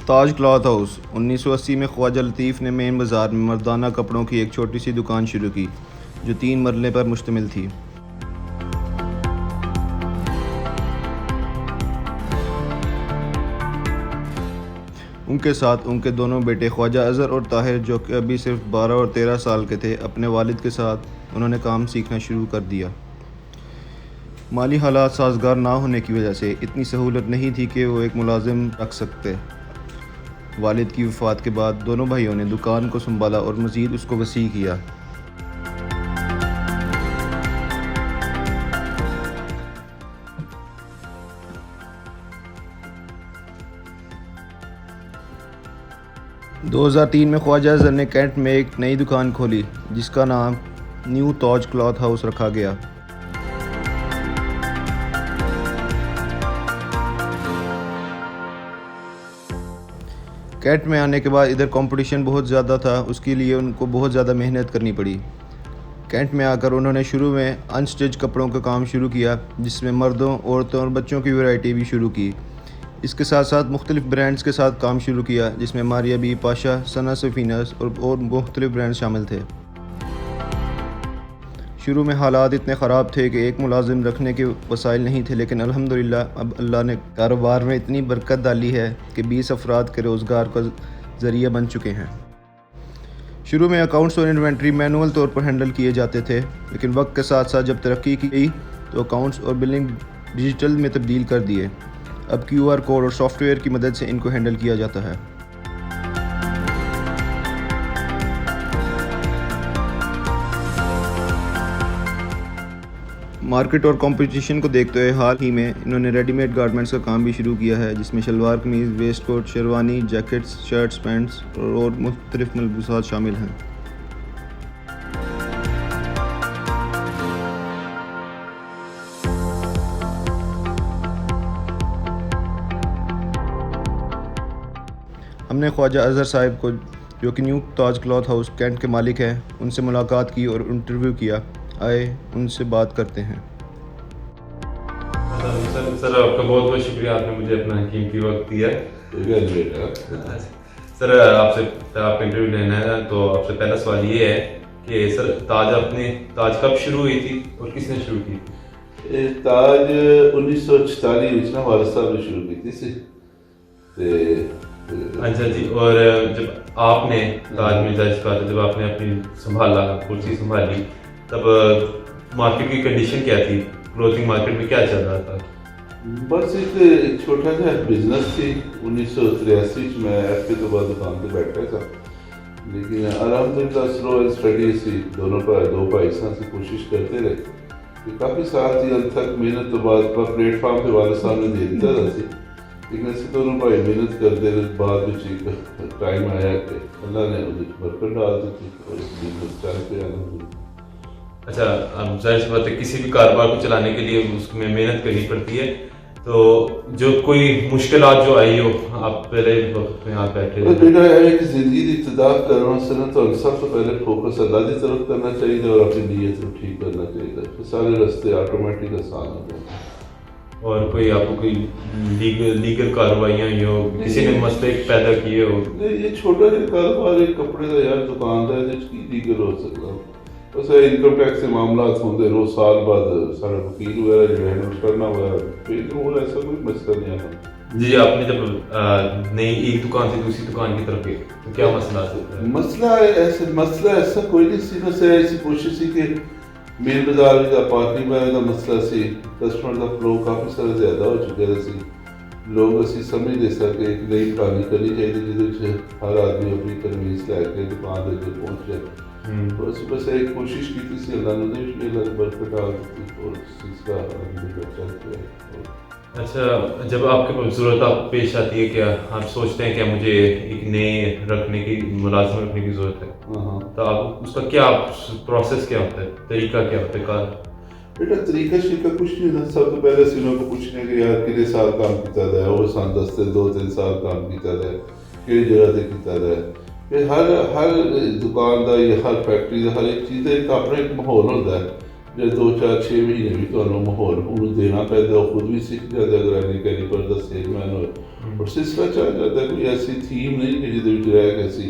تاج cloth house 1980 میں خواجہ لطیف نے مین بازار میں مردانہ کپڑوں کی ایک چھوٹی سی دکان شروع کی جو 3 مرلے پر مشتمل تھی۔ ان کے ساتھ ان کے دونوں بیٹے خواجہ اظہر اور طاہر جو کہ ابھی صرف 12 اور 13 سال کے تھے، اپنے والد کے ساتھ انہوں نے کام سیکھنا شروع کر دیا۔ مالی حالات سازگار نہ ہونے کی وجہ سے اتنی سہولت نہیں تھی کہ وہ ایک ملازم رکھ سکتے۔ والد کی وفات کے بعد دونوں بھائیوں نے دکان کو سنبھالا اور مزید اس کو وسیع کیا۔ دو 2003 میں خواجہ اظہر نے کینٹ میں ایک نئی دکان کھولی جس کا نام نیو تاج کلاتھ ہاؤس رکھا گیا۔ کینٹ میں آنے کے بعد ادھر کمپٹیشن بہت زیادہ تھا، اس کے لیے ان کو بہت زیادہ محنت کرنی پڑی۔ کینٹ میں آ کر انہوں نے شروع میں انسٹچ کپڑوں کا کام شروع کیا، جس میں مردوں، عورتوں اور بچوں کی ویرائٹی بھی شروع کی۔ اس کے ساتھ ساتھ مختلف برانڈز کے ساتھ کام شروع کیا، جس میں ماریا بی، پاشا، ثنا سفینس اور مختلف برانڈز شامل تھے۔ شروع میں حالات اتنے خراب تھے کہ ایک ملازم رکھنے کے وسائل نہیں تھے، لیکن الحمدللہ اب اللہ نے کاروبار میں اتنی برکت ڈالی ہے کہ 20 افراد کے روزگار کا ذریعہ بن چکے ہیں۔ شروع میں اکاؤنٹس اور انوینٹری مینول طور پر ہینڈل کیے جاتے تھے، لیکن وقت کے ساتھ ساتھ جب ترقی کی گئی تو اکاؤنٹس اور بلنگ ڈیجیٹل میں تبدیل کر دیے۔ اب QR کوڈ اور سافٹ ویئر کی مدد سے ان کو ہینڈل کیا جاتا ہے۔ مارکیٹ اور کمپٹیشن کو دیکھتے ہوئے حال ہی میں انہوں نے ریڈی میڈ گارمنٹس کا کام بھی شروع کیا ہے، جس میں شلوار قمیض، ویسٹ کوٹ، شیروانی، جیکٹس، شرٹس، پینٹس اور مختلف ملبوسات شامل ہیں۔ ہم نے خواجہ اظہر صاحب کو، جو کہ نیو تاج کلاتھ ہاؤس کینٹ کے مالک ہیں، ان سے ملاقات کی اور انٹرویو کیا۔ آئے ان سے بات کرتے ہیں۔ سر آپ کا بہت بہت شکریہ، آپ نے مجھے اپنا قیمتی وقت دیا۔ سر آپ کا انٹرویو لینا ہے تو آپ سے پہلا سوال یہ ہے کہ سر تاج کب شروع ہوئی تھی اور کس نے شروع کی؟ تاج 1946 میں والد صاحب نے شروع کی تھی۔ اچھا جی، اور جب آپ نے تاج میں جب آپ نے اپنی سنبھالا، کرسی سنبھالی، تب مارکیٹ کی کنڈیشن کیا تھی؟ کلوتھنگ مارکیٹ میں کیا چل رہا تھا؟ بس ایک چھوٹا سا بزنس تھی۔ 1983 میں ایف کے بعد دکان پہ بیٹھا تھا، لیکن الحمدللہ سلو اینڈ اسٹڈی سی دو بھائی سے کوشش کرتے رہے کہ کافی سال تھی، اب تک محنت تو بعد پر پلیٹ فارم پہ والد صاحب نے دے دیتا تھا سی، لیکن ایسے دونوں بھائی محنت کرتے رہے۔ بعد میں ٹائم آیا کہ اللہ نے برکت ڈال دی تھی اور بزنس چل پہ الحمدللہ۔ اچھا، اب ظاہر سی بات ہے کسی بھی کاروبار کو چلانے کے لیے اس میں محنت کرنی پڑتی ہے، تو جو کوئی مشکلات جو آئی ہو، آپ پہلے وقت میں آپ بیٹھے بیٹا ایک زندگی کی ابتدا کرنا سنا تو سب سے پہلے فوکس اللہ کی طرف کرنا چاہیے اور اپنی نیت کو ٹھیک کرنا چاہیے، پھر سارے راستے آٹومیٹک آسان ہو جائیں۔ اور کوئی آپ کو کوئی لیگل کارروائیاں ہو، کسی نے مسئلے پیدا کیے ہو؟ نہیں، یہ چھوٹا سا کاروبار ہے، کپڑے کا یار دکاندار ہے، جس کی لیگل ہو سکتا ہے، بس انکم ٹیکس کے معاملات ہوتے روز سال بعد سارا وکیل وغیرہ جو ہینڈل کرنا ہوا، پھر وہ ایسا کوئی مسئلہ نہیں آتا۔ جی، آپ نے جب نئی ایک دکان سے دوسری دکان کی طرف گئے تو کیا مسئلہ آتا؟ مسئلہ ایسا کوئی نہیں سی، بس ایسی کوشش سی کہ مین بازار کا پارکنگ وغیرہ کا مسئلہ سی، کسٹمر کا فلو کافی سارا زیادہ ہو چکا سی، لوگ اسی سمجھ دے سکے ایک نئی پلاننگ کرنی چاہیے جہاں ہر آدمی اپنی کنوینس لے کے دکان دے پہنچ جائے۔ بس ایک کوشش کی تھی، اللہ نے برکت ڈال دی اور اس چیز کا چل پیا۔ اچھا، جب آپ کے پاس ضرورت آپ پیش آتی ہے، کیا آپ سوچتے ہیں کہ مجھے ایک نئے رکھنے کی ملازم رکھنے کی ضرورت ہے، تو آپ اس کا کیا پروسیس کیا ہوتا ہے، طریقہ کیا ہوتا ہے کار؟ بیٹا طریقہ شریقہ کچھ نہیں ہوتا، سب تو پہلے سنوں کو پوچھنے کہ یار کتنے سال کام کیتا ہے، وہ سن دستے 2-3 سال کام کیتا ہے، کہڑی جگہ سے کیتا ہے۔ ہر دکان کا یا ہر فیکٹری کا ہر ایک چیز کا ایک اپنا ایک ماحول ہوتا ہے، ਜਾਂ 2-4-6 ਮਹੀਨੇ ਵੀ ਤੁਹਾਨੂੰ ਮਾਹੌਲ ਉਹਨੂੰ ਦੇਣਾ ਪੈਂਦਾ, ਉਹ ਖੁਦ ਵੀ ਸਿੱਖ ਜਾਂਦਾ ਅਗਰ ਐਨੀ ਕੈਲੀਬਰ ਦਾ ਸੇਲਮੈਨ ਹੋਏ। ਔਰ ਸਿਲਸਿਲਾ ਚੱਲ ਜਾਂਦਾ, ਕੋਈ ਐਸੀ ਥੀਮ ਨਹੀਂ ਕਿ ਜਿਹਦੇ ਵਿੱਚ ਰਹਿ ਕੇ ਅਸੀਂ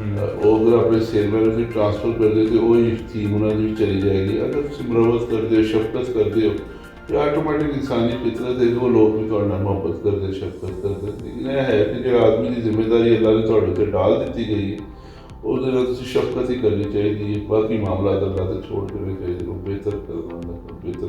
ਉਹ ਅਗਰ ਆਪਣੇ ਸੇਲਮੈਨ ਨੂੰ ਟ੍ਰਾਂਸਫਰ ਕਰਦੇ ਤੇ ਉਹ ਹੀ ਥੀਮ ਉਹਨਾਂ ਦੀ ਚਲੀ ਜਾਏਗੀ। ਅਗਰ ਤੁਸੀਂ ਮੁਰੱਵਤ ਕਰਦੇ ਹੋ, ਸ਼ਫਕਤ ਕਰਦੇ ਹੋ, ਤੇ ਆਟੋਮੈਟਿਕ ਇਨਸਾਨੀ ਫਿਤਰਤ ਹੈ ਕਿ ਉਹ ਲੋਕ ਵੀ ਤੁਹਾਡੇ ਨਾਲ ਮੁਹੱਬਤ ਕਰਦੇ, ਸ਼ਫਕਤ ਕਰਦੇ। ਲੇਕਿਨ ਇਹ ਹੈ ਕਿ ਜਿਹੜਾ ਆਦਮੀ ਦੀ ਜ਼ਿੰਮੇਵਾਰੀ ਅੱਲਾਹ ਨੇ ਤੁਹਾਡੇ ਉੱਤੇ ਡਾਲ ਦਿੱਤੀ ਗਈ ਹੈ, ਉਹਦੇ ਨਾਲ ਤੁਸੀਂ ਸ਼ਫਕਤ ਹੀ ਕਰਨੀ ਚਾਹੀਦੀ ਹੈ, ਬਾਕੀ ਮਾਮਲਾ ਅੱਲਾਹ ਤੇ ਛੋੜ ਦੇਣੇ ਚਾਹੀਦੇ, ਉਹ ਬਿਹਤਰ ਕਰਵਾਉਣਾ, ਬਿਹਤਰ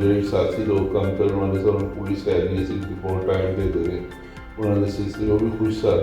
ਜਿਹੜੇ ਸਾਥੀ ਲੋਕ ਕੰਮ ਕਰਨ ਵਾਲੇ ਸਨ ਪੂਰੀ ਸੈਲਰੀ ਅਸੀਂ ਬਹੁਤ ਟਾਈਮ ਦੇ ਦੇਵੇ ਉਹਨਾਂ ਦੇ ਸਿਲਸਿਲੇ ਉਹ ਵੀ ਖੁਸ਼ ਸਨ,